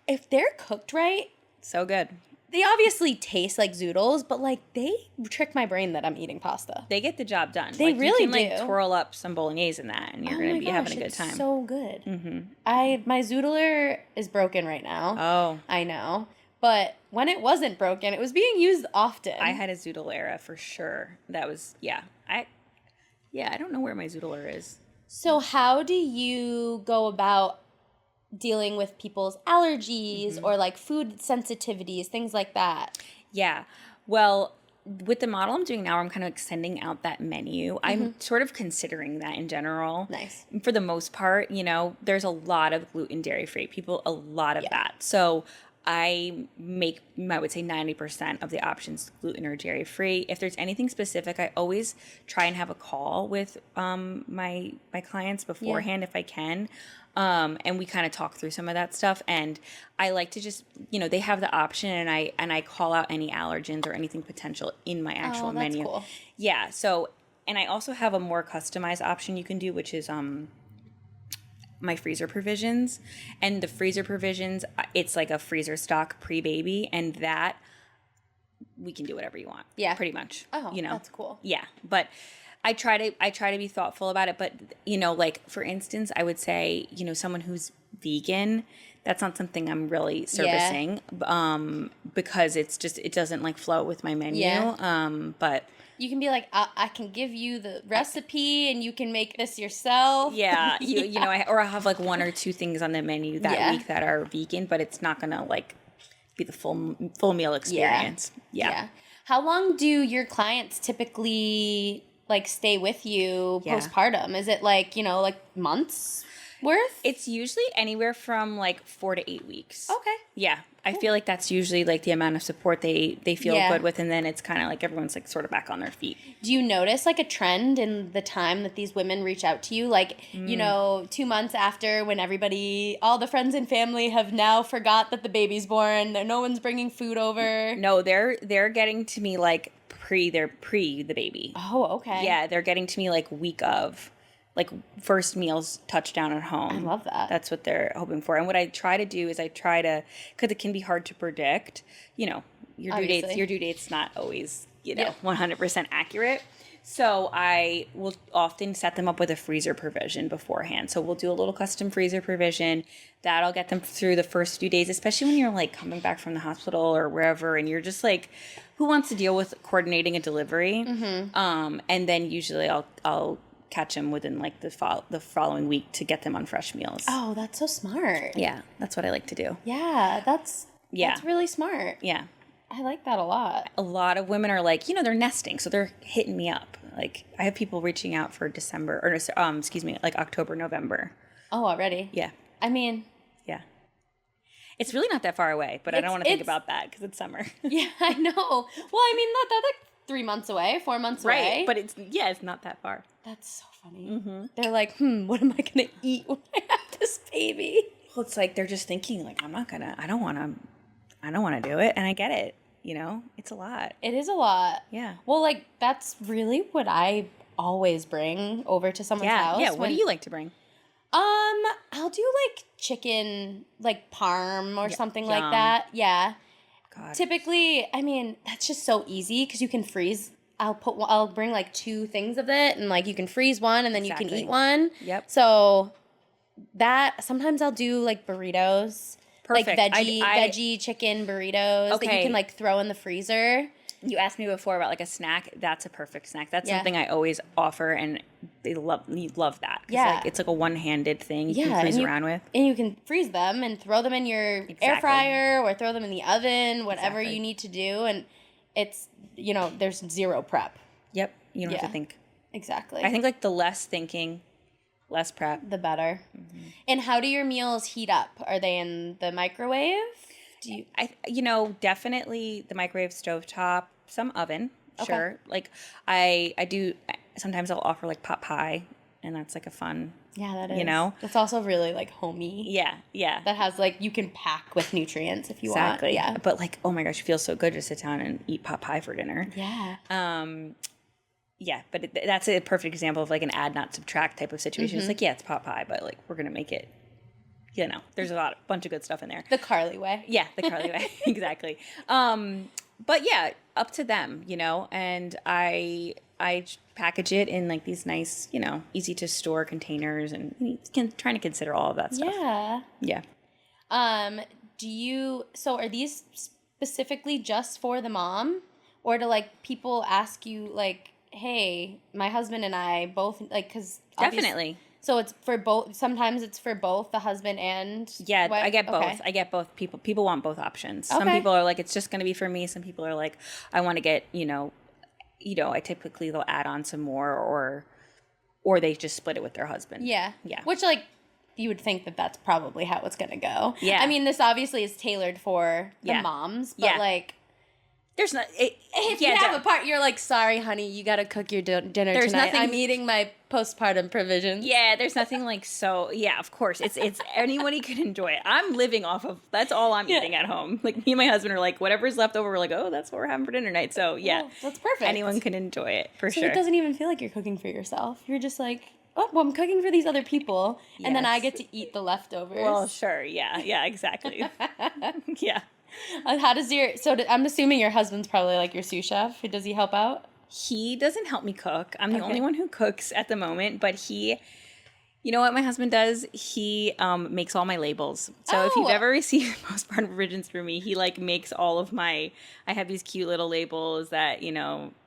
Speaker 2: if they're cooked right,
Speaker 1: so good.
Speaker 2: They obviously taste like zoodles, but like they trick my brain that I'm eating pasta.
Speaker 1: They get the job done.
Speaker 2: They
Speaker 1: like,
Speaker 2: really
Speaker 1: you can,
Speaker 2: do.
Speaker 1: Like twirl up some bolognese in that, and you're gonna be having a good time.
Speaker 2: So good. My zoodler is broken right now.
Speaker 1: Oh,
Speaker 2: I know, but when it wasn't broken, it was being used often.
Speaker 1: I had a zoodle era for sure. That was I don't know where my zoodler is.
Speaker 2: So how do you go about dealing with people's allergies or like food sensitivities, things like that?
Speaker 1: Yeah. Well, with the model I'm doing now, I'm kind of extending out that menu. I'm sort of considering that in general.
Speaker 2: Nice.
Speaker 1: For the most part, there's a lot of gluten, dairy-free people, a lot of that. So I would say 90% of the options gluten or dairy-free. If there's anything specific, I always try and have a call with my clients beforehand if I can. And we kind of talk through some of that stuff. And I like to just, they have the option, and I call out any allergens or anything potential in my actual menu.
Speaker 2: Cool.
Speaker 1: Yeah. So, and I also have a more customized option you can do, which is my freezer provisions. And the freezer provisions, it's like a freezer stock pre-baby, and that we can do whatever you want.
Speaker 2: Yeah.
Speaker 1: Pretty much.
Speaker 2: Oh, that's cool.
Speaker 1: Yeah. But I try to be thoughtful about it, but like for instance, I would say, someone who's vegan, that's not something I'm really servicing, because it doesn't like flow with my menu.
Speaker 2: Yeah.
Speaker 1: But
Speaker 2: you can be like, I can give you the recipe and you can make this yourself.
Speaker 1: Yeah. I'll have like one or two things on the menu that week that are vegan, but it's not going to like be the full meal experience. Yeah.
Speaker 2: How long do your clients typically like stay with you postpartum? Is it like, like months worth?
Speaker 1: It's usually anywhere from like 4 to 8 weeks.
Speaker 2: Okay.
Speaker 1: Yeah. I feel like that's usually like the amount of support they feel good with, and then it's kind of like everyone's like sort of back on their feet.
Speaker 2: Do you notice like a trend in the time that these women reach out to you? Like, 2 months after, when all the friends and family have now forgot that the baby's born, no one's bringing food over.
Speaker 1: No, they're getting to me like pre the baby.
Speaker 2: Oh, okay.
Speaker 1: Yeah, they're getting to me like week of, like first meals touchdown at home.
Speaker 2: I love that.
Speaker 1: That's what they're hoping for. And what I try to do is because it can be hard to predict, your due date's not always, 100% accurate. So I will often set them up with a freezer provision beforehand. So we'll do a little custom freezer provision. That'll get them through the first few days, especially when you're like coming back from the hospital or wherever, and you're just like, who wants to deal with coordinating a delivery? And then usually I'll catch them within like the following week to get them on fresh meals.
Speaker 2: Oh, that's so smart.
Speaker 1: Yeah, that's what I like to do.
Speaker 2: Yeah, that's really smart.
Speaker 1: Yeah.
Speaker 2: I like that a lot.
Speaker 1: A lot of women are like, they're nesting, so they're hitting me up. Like, I have people reaching out for December, or like October, November.
Speaker 2: Oh, already?
Speaker 1: Yeah.
Speaker 2: I mean...
Speaker 1: Yeah. It's really not that far away, but I don't want to think about that because it's summer.
Speaker 2: Yeah, I know. Well, I mean, that's like 3 months away, 4 months away.
Speaker 1: Right, but it's not that far.
Speaker 2: That's so funny. They're like, what am I going to eat when I have this baby?
Speaker 1: Well, it's like they're just thinking, like, I don't want to do it, and I get it. It's a lot.
Speaker 2: It is a lot.
Speaker 1: Yeah.
Speaker 2: Well, like, that's really what I always bring over to someone's house.
Speaker 1: Yeah, what do you like to bring?
Speaker 2: I'll do like chicken, like parm or something like
Speaker 1: yum.
Speaker 2: that. Yeah.
Speaker 1: God.
Speaker 2: Typically, I mean, that's just so easy because you can freeze. I'll bring like 2 things of it, and like you can freeze one and then you can
Speaker 1: Exactly.
Speaker 2: eat one.
Speaker 1: Yep.
Speaker 2: So that sometimes I'll do like burritos.
Speaker 1: Perfect.
Speaker 2: Like veggie chicken burritos that you can like throw in the freezer.
Speaker 1: You asked me before about like a snack. That's a perfect snack. That's
Speaker 2: Yeah.
Speaker 1: something I always offer, and you love that.
Speaker 2: Yeah.
Speaker 1: Like, it's like a one-handed thing you can freeze around with.
Speaker 2: And you can freeze them and throw them in your air fryer or throw them in the oven, whatever you need to do. And it's, there's 0 prep.
Speaker 1: Yep. You don't have to think.
Speaker 2: Exactly.
Speaker 1: I think like the less thinking, less prep.
Speaker 2: The better. Mm-hmm. And how do your meals heat up? Are they in the microwave?
Speaker 1: Definitely the microwave, stovetop, some oven, sure. Like I do, sometimes I'll offer like pot pie, and that's like a fun,
Speaker 2: that is. That's also really like homey.
Speaker 1: Yeah.
Speaker 2: That has like, you can pack with nutrients if you want. Yeah.
Speaker 1: But like, oh my gosh, it feels so good to sit down and eat pot pie for dinner.
Speaker 2: Yeah.
Speaker 1: Yeah, but that's a perfect example of like an add not subtract type of situation. It's like, it's pot pie, but like we're going to make it, there's a bunch of good stuff in there.
Speaker 2: The Carly way.
Speaker 1: Yeah, the Carly way. Exactly. But yeah, up to them, and I package it in like these nice, easy to store containers, and trying to consider all of that stuff.
Speaker 2: Yeah.
Speaker 1: Yeah.
Speaker 2: So are these specifically just for the mom, or do like people ask you like, hey, my husband and I both like, cause
Speaker 1: definitely.
Speaker 2: So it's for both. Sometimes it's for both the husband and
Speaker 1: wife? I get both.
Speaker 2: Okay.
Speaker 1: I get both. People want both options. Some people are like, it's just going to be for me. Some people are like, I want to get, I typically they'll add on some more, or they just split it with their husband.
Speaker 2: Yeah.
Speaker 1: Yeah.
Speaker 2: Which like you would think that that's probably how it's going to go.
Speaker 1: Yeah.
Speaker 2: I mean, this obviously is tailored for the moms, but like.
Speaker 1: There's not.
Speaker 2: If you have a part, you're like, sorry, honey, you got to cook your dinner
Speaker 1: there's
Speaker 2: tonight.
Speaker 1: Nothing,
Speaker 2: I'm eating my postpartum provisions.
Speaker 1: Yeah, there's nothing like so. Yeah, of course, it's anybody can enjoy it. I'm living off of that's all I'm eating at home. Like me and my husband are like, whatever's left over, we're like, oh, that's what we're having for dinner tonight. So yeah,
Speaker 2: well, that's perfect.
Speaker 1: Anyone can enjoy it for sure.
Speaker 2: So it doesn't even feel like you're cooking for yourself. You're just like, oh, well, I'm cooking for these other people, and then I get to eat the leftovers.
Speaker 1: Well, sure, yeah, exactly, yeah.
Speaker 2: I'm assuming your husband's probably like your sous chef. Does he help out?
Speaker 1: He doesn't help me cook. I'm the only one who cooks at the moment, but you know what my husband does? He makes all my labels. So if you've ever received postpartum provisions from me, he like makes all of I have these cute little labels that,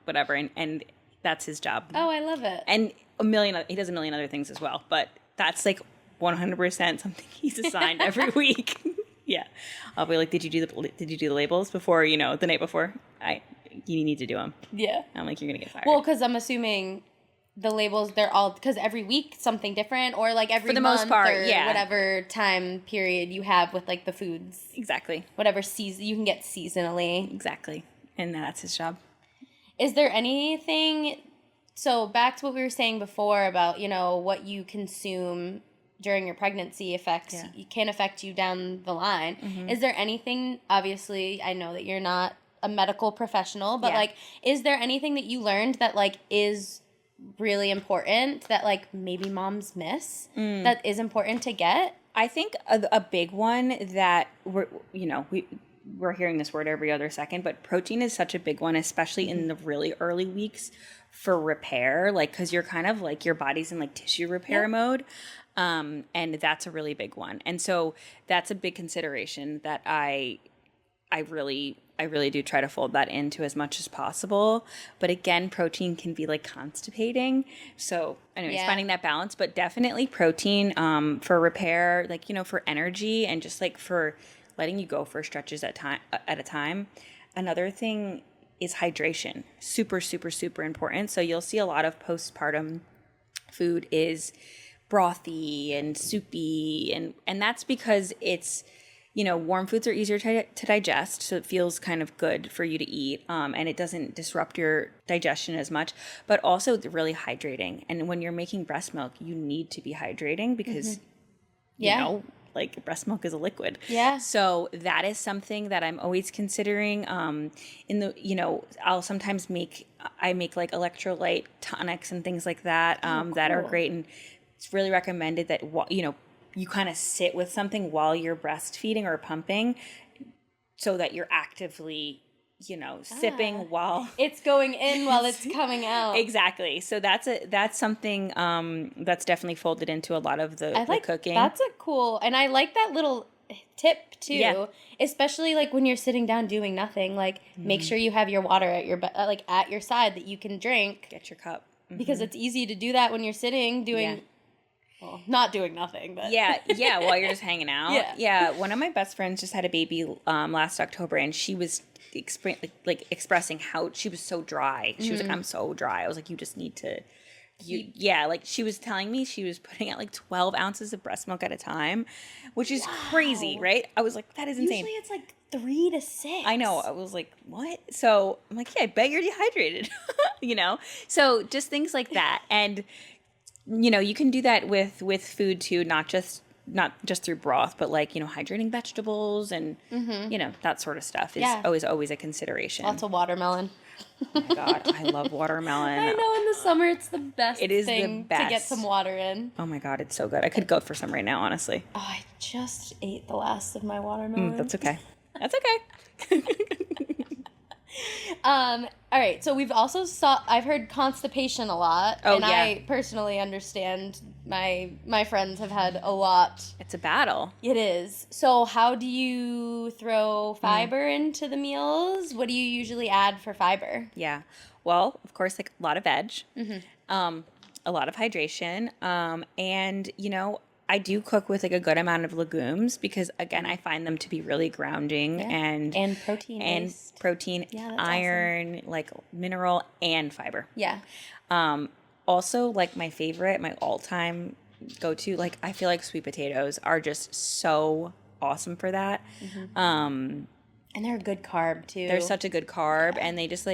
Speaker 1: whatever, and that's his job.
Speaker 2: Oh, I love it.
Speaker 1: And he does a million other things as well, but that's like 100% something he's assigned every week. Yeah. I'll be like, did you do the labels before, the night before? You need to do them.
Speaker 2: Yeah.
Speaker 1: I'm like, you're going to get fired.
Speaker 2: Well, because I'm assuming the labels, they're all, because every week something different, or like every
Speaker 1: for the
Speaker 2: month
Speaker 1: most part,
Speaker 2: or whatever time period you have with like the foods.
Speaker 1: Exactly.
Speaker 2: Whatever season, you can get seasonally.
Speaker 1: Exactly. And that's his job.
Speaker 2: Is there anything, so back to what we were saying before about, what you consume during your pregnancy can affect you down the line. Mm-hmm. Is there anything, obviously, I know that you're not a medical professional, but like, is there anything that you learned that like is really important that like maybe moms miss that is important to get?
Speaker 1: I think a big one that we're hearing this word every other second, but protein is such a big one, especially in the really early weeks for repair, like, because you're kind of like your body's in like tissue repair mode. And that's a really big one. And so that's a big consideration that I really do try to fold that into as much as possible. But again, protein can be like constipating. So anyways, finding that balance, but definitely protein, for repair, like, for energy and just like for letting you go for stretches at a time. Another thing is hydration. Super, super, super important. So you'll see a lot of postpartum food is brothy and soupy, and that's because it's, warm foods are easier to digest, so it feels kind of good for you to eat, and it doesn't disrupt your digestion as much, but also really hydrating. And when you're making breast milk, you need to be hydrating because, like breast milk is a liquid. Yeah. So that is something that I'm always considering. I'll sometimes make like electrolyte tonics and things like that, that are great. And it's really recommended that, you kind of sit with something while you're breastfeeding or pumping so that you're actively, sipping while
Speaker 2: it's going in while it's coming out.
Speaker 1: Exactly. So that's something that's definitely folded into a lot of the cooking.
Speaker 2: That's a cool, and I like that little tip too, especially like when you're sitting down doing nothing, like make sure you have your water at your at your side that you can drink.
Speaker 1: Get your cup.
Speaker 2: Because it's easy to do that when you're sitting doing well, not doing nothing, but
Speaker 1: while you're just hanging out.
Speaker 2: Yeah.
Speaker 1: One of my best friends just had a baby last October, and she was expressing how she was so dry. She was like, I'm so dry. I was like, you just need to she was telling me she was putting out like 12 ounces of breast milk at a time, which is crazy, right? I was like, that is insane.
Speaker 2: Usually it's like 3 to 6.
Speaker 1: I know. I was like, what? So I'm like, I bet you're dehydrated, So just things like that. And, you can do that with food too, not just through broth, but like, hydrating vegetables and, that sort of stuff is always a consideration.
Speaker 2: Lots of watermelon.
Speaker 1: Oh my God, I love watermelon.
Speaker 2: I know, in the summer it's the best
Speaker 1: It is
Speaker 2: thing
Speaker 1: the best.
Speaker 2: to get some water in.
Speaker 1: Oh my God, it's so good. I could go for some right now, honestly.
Speaker 2: Oh, I just ate the last of my watermelon.
Speaker 1: That's okay. That's okay.
Speaker 2: All right, so I've heard constipation a lot, I personally understand my friends have had a lot.
Speaker 1: It's a battle.
Speaker 2: It is. So how do you throw fiber into the meals? What do you usually add for fiber?
Speaker 1: Yeah. Well, of course, like a lot of veg, a lot of hydration, and, I do cook with like a good amount of legumes because, again, I find them to be really grounding and
Speaker 2: protein
Speaker 1: iron,
Speaker 2: awesome.
Speaker 1: like mineral and fiber.
Speaker 2: Yeah.
Speaker 1: Also, like my all-time go-to, like I feel like sweet potatoes are just so awesome for that.
Speaker 2: And they're a good carb too.
Speaker 1: They're such a good carb, and they just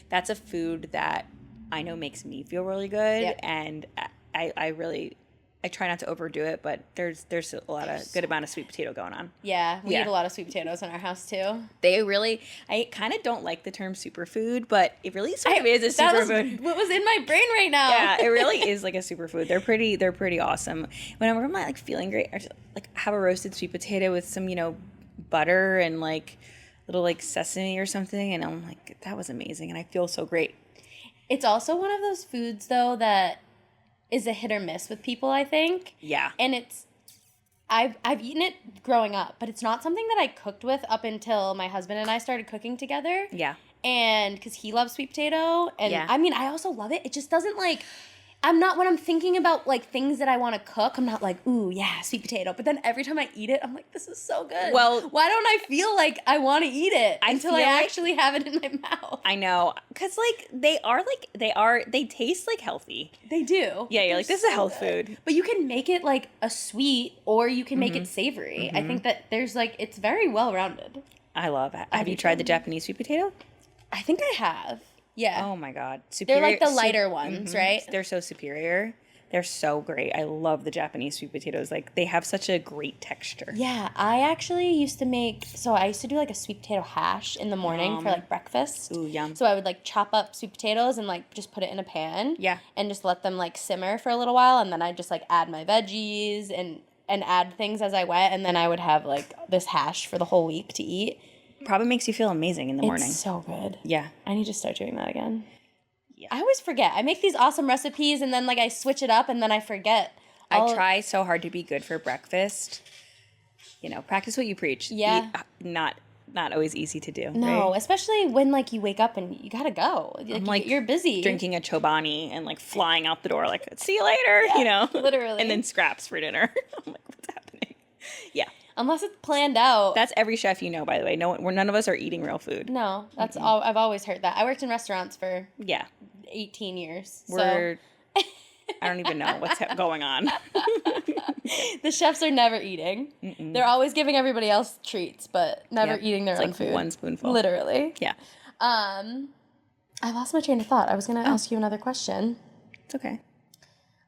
Speaker 1: that's a food that I know makes me feel really good, and I try not to overdo it, but there's a good amount of sweet potato going on.
Speaker 2: Yeah, we eat a lot of sweet potatoes in our house too.
Speaker 1: I kind of don't like the term superfood, but it really sort of is a superfood.
Speaker 2: What was in my brain right now?
Speaker 1: Yeah, it really is like a superfood. They're pretty awesome. Whenever I'm like feeling great, I just have a roasted sweet potato with some butter and like little like sesame or something, and I'm like, that was amazing, and I feel so great.
Speaker 2: It's also one of those foods though that is a hit or miss with people, I think.
Speaker 1: Yeah.
Speaker 2: And I've eaten it growing up, but it's not something that I cooked with up until my husband and I started cooking together.
Speaker 1: Yeah.
Speaker 2: And because he loves sweet potato. And I mean, I also love it. It just doesn't when I'm thinking about like things that I want to cook, I'm not like, ooh, yeah, sweet potato. But then every time I eat it, I'm like, this is so good.
Speaker 1: Well,
Speaker 2: why don't I feel like I want to eat it until I actually have it in my mouth?
Speaker 1: I know. Because they taste like healthy.
Speaker 2: They do.
Speaker 1: Yeah, you're like, this is a health food.
Speaker 2: But you can make it like a sweet or you can make it savory. I think that there's it's very well rounded.
Speaker 1: I love it. Have you tried the Japanese sweet potato?
Speaker 2: I think I have. Yeah.
Speaker 1: Oh my God. Superior.
Speaker 2: They're like the lighter ones, right?
Speaker 1: They're so superior. They're so great. I love the Japanese sweet potatoes. Like, they have such a great texture.
Speaker 2: Yeah. I actually used to do like a sweet potato hash in the morning for like breakfast.
Speaker 1: Ooh, yum.
Speaker 2: So I would like chop up sweet potatoes and like just put it in a pan.
Speaker 1: Yeah.
Speaker 2: And just let them like simmer for a little while. And then I just like add my veggies and add things as I went. And then I would have like this hash for the whole week to eat.
Speaker 1: Probably makes you feel amazing in the morning.
Speaker 2: It's so good.
Speaker 1: Yeah.
Speaker 2: I need to start doing that again.
Speaker 1: Yeah.
Speaker 2: I always forget. I make these awesome recipes and then like I switch it up and then I forget.
Speaker 1: I try so hard to be good for breakfast. Practice what you preach.
Speaker 2: Yeah.
Speaker 1: Not always easy to do.
Speaker 2: No,
Speaker 1: right?
Speaker 2: Especially when like you wake up and you gotta go. Like you're busy.
Speaker 1: Drinking a Chobani and like flying out the door like, see you later,
Speaker 2: Literally.
Speaker 1: And then scraps for dinner. I'm like, what's happening? Yeah.
Speaker 2: Unless it's planned out.
Speaker 1: That's every chef by the way. None of us are eating real food.
Speaker 2: No, that's all. I've always heard that. I worked in restaurants for 18 years.
Speaker 1: I don't even know what's going on.
Speaker 2: The chefs are never eating. Mm-mm. They're always giving everybody else treats, but never eating their own food.
Speaker 1: One spoonful.
Speaker 2: Literally.
Speaker 1: Yeah.
Speaker 2: I lost my train of thought. I was going to ask you another question.
Speaker 1: It's okay.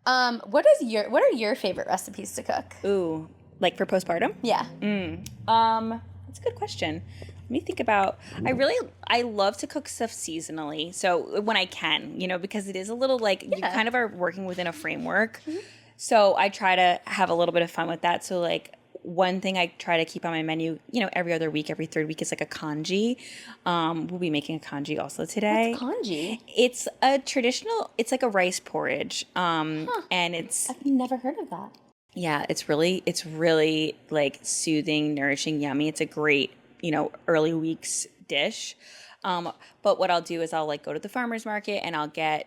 Speaker 2: What are your favorite recipes to cook?
Speaker 1: Ooh. Like for postpartum?
Speaker 2: Yeah.
Speaker 1: That's a good question. Let me think about. I love to cook stuff seasonally. So when I can, because it is a little like you kind of are working within a framework. So I try to have a little bit of fun with that. So like one thing I try to keep on my menu, every other week, every third week is like a congee. We'll be making a congee also today.
Speaker 2: What's congee?
Speaker 1: It's a traditional, it's like a rice porridge. And it's,
Speaker 2: I've never heard of that.
Speaker 1: yeah, it's really like soothing, nourishing, yummy. It's a great, early weeks dish. But what I'll do is I'll like go to the farmer's market and I'll get,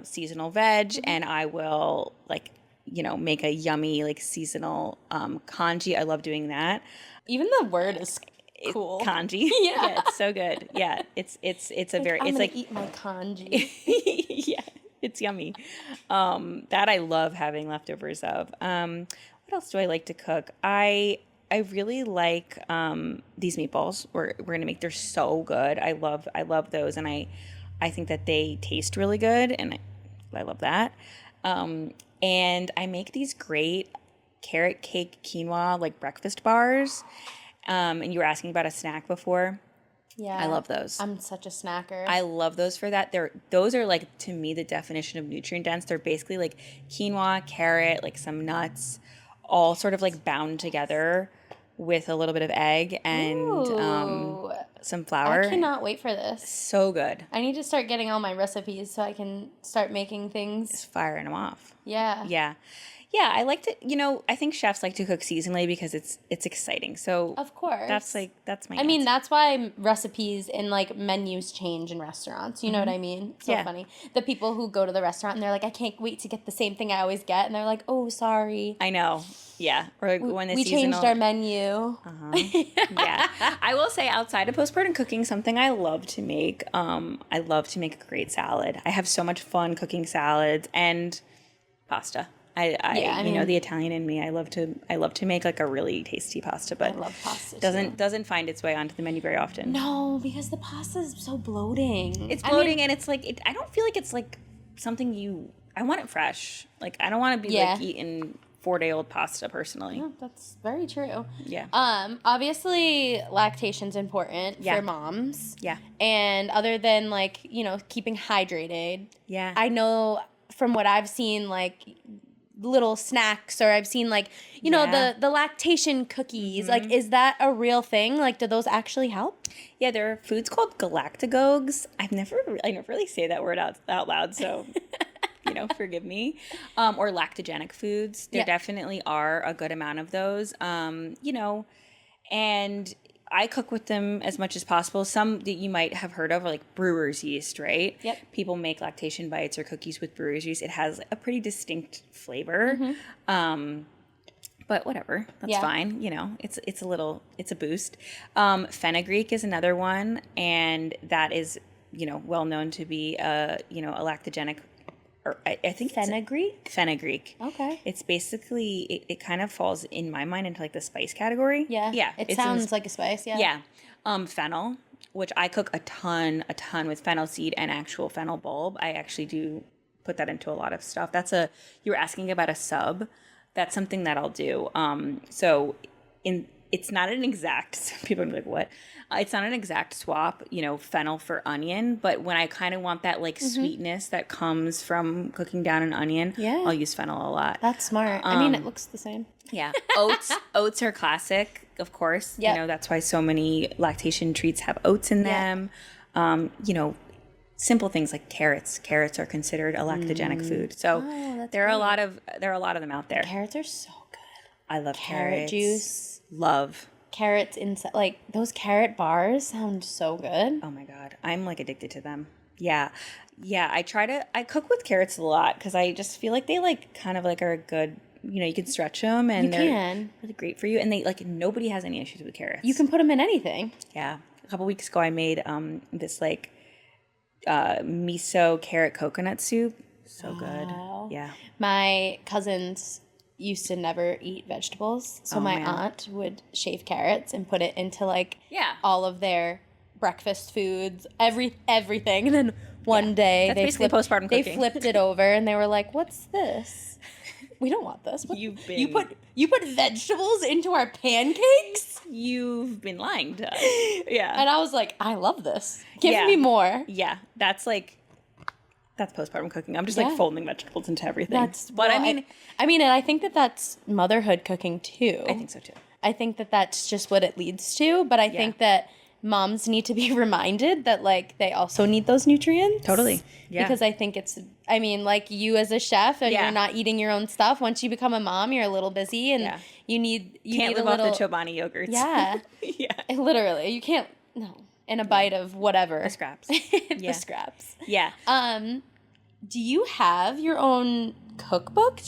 Speaker 1: seasonal veg and I will like, make a yummy like seasonal congee. I love doing that.
Speaker 2: Even the word is cool.
Speaker 1: Congee. Yeah, it's so good. Yeah, it's a very
Speaker 2: I'm
Speaker 1: it's
Speaker 2: gonna
Speaker 1: like
Speaker 2: eat my congee.
Speaker 1: yeah, it's yummy. That I love having leftovers of. What else do I like to cook? I really like these meatballs. We're gonna make. They're so good. I love those, and I think that they taste really good, and I love that. And I make these great carrot cake quinoa like breakfast bars. And you were asking about a snack before.
Speaker 2: Yeah.
Speaker 1: I love those.
Speaker 2: I'm such a snacker.
Speaker 1: I love those for that. Those are like, to me, the definition of nutrient dense. They're basically like quinoa, carrot, like some nuts, all sort of like bound together with a little bit of egg and some flour.
Speaker 2: I cannot wait for this.
Speaker 1: So good.
Speaker 2: I need to start getting all my recipes so I can start making things.
Speaker 1: Just firing them off.
Speaker 2: Yeah.
Speaker 1: Yeah. Yeah, I like to, I think chefs like to cook seasonally because it's exciting. So
Speaker 2: of course.
Speaker 1: That's my
Speaker 2: I mean, that's why recipes and like menus change in restaurants. You know what I mean? It's so funny. The people who go to the restaurant and they're like, I can't wait to get the same thing I always get. And they're like, oh, sorry.
Speaker 1: I know. Yeah. Or when the
Speaker 2: we
Speaker 1: seasonal...
Speaker 2: changed our menu.
Speaker 1: Yeah. I will say outside of postpartum cooking, something I love to make, I love to make a great salad. I have so much fun cooking salads and pasta. I mean, the Italian in me. I love to make like a really tasty pasta, but
Speaker 2: I love pasta
Speaker 1: doesn't find its way onto the menu very often.
Speaker 2: No, because the pasta is so bloating.
Speaker 1: It's bloating, and it's like I don't feel like it's like something I want it fresh. Like I don't want to be like eating 4-day-old pasta personally.
Speaker 2: No, that's very true.
Speaker 1: Yeah.
Speaker 2: Obviously lactation's important for moms.
Speaker 1: Yeah.
Speaker 2: And other than like, keeping hydrated.
Speaker 1: Yeah.
Speaker 2: I know from what I've seen, like little snacks, or I've seen like the lactation cookies. Like, is that a real thing? Like, do those actually help?
Speaker 1: Yeah, there are foods called galactagogues. I never really say that word out loud, so forgive me. Or lactogenic foods. There definitely are a good amount of those. And I cook with them as much as possible. Some that you might have heard of are like brewer's yeast, right?
Speaker 2: Yep.
Speaker 1: People make lactation bites or cookies with brewer's yeast. It has a pretty distinct flavor. But whatever, that's fine. It's a boost. Fenugreek is another one, and that is, well known to be a lactogenic. Or I think
Speaker 2: Fenugreek?
Speaker 1: Fenugreek.
Speaker 2: Okay.
Speaker 1: It's basically, it kind of falls in my mind into like the spice category.
Speaker 2: Yeah.
Speaker 1: Yeah.
Speaker 2: It sounds like a spice, yeah.
Speaker 1: Yeah. Fennel, which I cook a ton with fennel seed and actual fennel bulb. I actually do put that into a lot of stuff. You were asking about a sub. That's something that I'll do. It's not an exact, people are like, what? It's not an exact swap, fennel for onion, but when I kind of want that like sweetness that comes from cooking down an onion, I'll use fennel a lot.
Speaker 2: That's smart. I mean, it looks the same.
Speaker 1: Yeah. Oats are classic, of course.
Speaker 2: Yep.
Speaker 1: That's why so many lactation treats have oats in them. Simple things like carrots. Carrots are considered a lactogenic food. So there are a lot of them out there.
Speaker 2: Carrots are so good.
Speaker 1: I love
Speaker 2: carrot juice.
Speaker 1: Love
Speaker 2: carrots inside, like those carrot bars sound so good.
Speaker 1: Oh my god, I'm like addicted to them. Yeah. I cook with carrots a lot because I just feel like they like kind of like are a good, you can stretch them and they're really great for you, and they like nobody has any issues with carrots.
Speaker 2: You can put them in anything.
Speaker 1: Yeah, a couple weeks ago I made this like miso carrot coconut soup. So good. Yeah.
Speaker 2: My cousins used to never eat vegetables, so my aunt would shave carrots and put it into like all of their breakfast foods, everything, and then one day
Speaker 1: they
Speaker 2: flipped it over and they were like, "What's this? We don't want this. You put vegetables into our pancakes?
Speaker 1: You've been lying to us." Yeah.
Speaker 2: And I was like, "I love this. Give me more."
Speaker 1: Yeah, that's like That's postpartum cooking. I'm just like folding vegetables into everything.
Speaker 2: And I think that that's motherhood cooking too.
Speaker 1: I think so too.
Speaker 2: I think that that's just what it leads to, but I think that moms need to be reminded that like they also need those nutrients.
Speaker 1: Totally. Yeah.
Speaker 2: Because I think like you as a chef, you're not eating your own stuff. Once you become a mom, you're a little busy and you
Speaker 1: can't live off the Chobani yogurts.
Speaker 2: Yeah. Literally. You can't and a bite of whatever.
Speaker 1: The scraps.
Speaker 2: The scraps.
Speaker 1: Yeah.
Speaker 2: Do you have your own cookbook?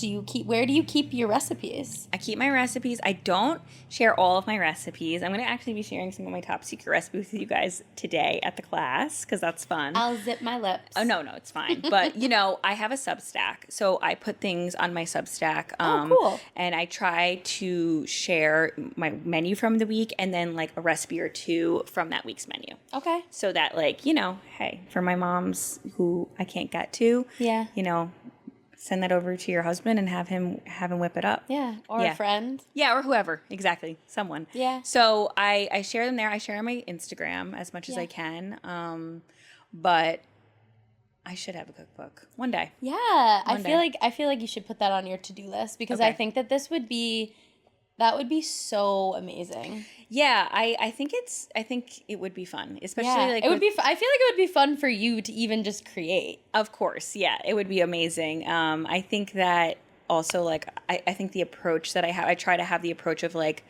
Speaker 2: Where do you keep your recipes?
Speaker 1: I keep my recipes. I don't share all of my recipes. I'm going to actually be sharing some of my top secret recipes with you guys today at the class because that's fun.
Speaker 2: I'll zip my lips.
Speaker 1: Oh, no, it's fine. But, I have a Substack. So I put things on my Substack.
Speaker 2: Cool.
Speaker 1: And I try to share my menu from the week and then like a recipe or two from that week's menu.
Speaker 2: Okay.
Speaker 1: So that like, hey, for my moms who I can't get to, send that over to your husband and have him whip it up.
Speaker 2: Yeah, or a friend.
Speaker 1: Yeah, or whoever. Exactly, someone.
Speaker 2: Yeah.
Speaker 1: So I share them there. I share on my Instagram as much as I can. But I should have a cookbook one day.
Speaker 2: Yeah, I feel like you should put that on your to-do list because I think that that would be so amazing.
Speaker 1: Yeah, I think it would be fun, especially like
Speaker 2: it would be. I feel like it would be fun for you to even just create.
Speaker 1: Of course, yeah, it would be amazing. I think that also like I think the approach that I have, I try to have the approach of like,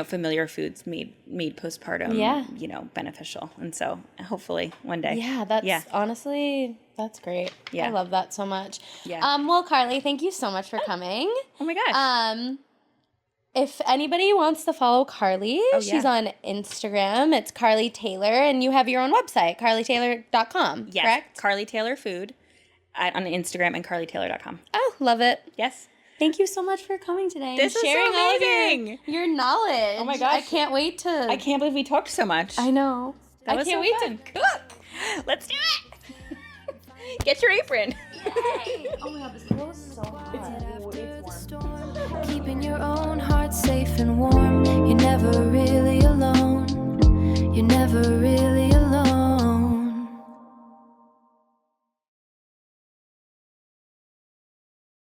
Speaker 1: familiar foods made postpartum, beneficial, and so hopefully one day.
Speaker 2: Yeah, honestly, that's great. Yeah, I love that so much.
Speaker 1: Yeah.
Speaker 2: Well, Karlee, thank you so much for coming.
Speaker 1: Oh my gosh.
Speaker 2: If anybody wants to follow Karlee, she's on Instagram. It's Karlee Taylor, and you have your own website, karleetaylor.com, correct?
Speaker 1: Karlee Taylor Food on Instagram and karleetaylor.com.
Speaker 2: Oh, love it.
Speaker 1: Yes.
Speaker 2: Thank you so much for coming today
Speaker 1: This
Speaker 2: and
Speaker 1: is
Speaker 2: sharing
Speaker 1: so amazing.
Speaker 2: all of your knowledge.
Speaker 1: Oh my gosh.
Speaker 2: I can't wait to...
Speaker 1: I can't believe we talked so much.
Speaker 2: I know.
Speaker 1: That was
Speaker 2: can't
Speaker 1: so
Speaker 2: wait
Speaker 1: fun.
Speaker 2: to cook.
Speaker 1: Let's do it. Get your apron.
Speaker 2: Yay. Oh my God, this feels so hot.
Speaker 3: It's warm. Keeping your own heart safe and warm. You're never really alone. You're never really alone.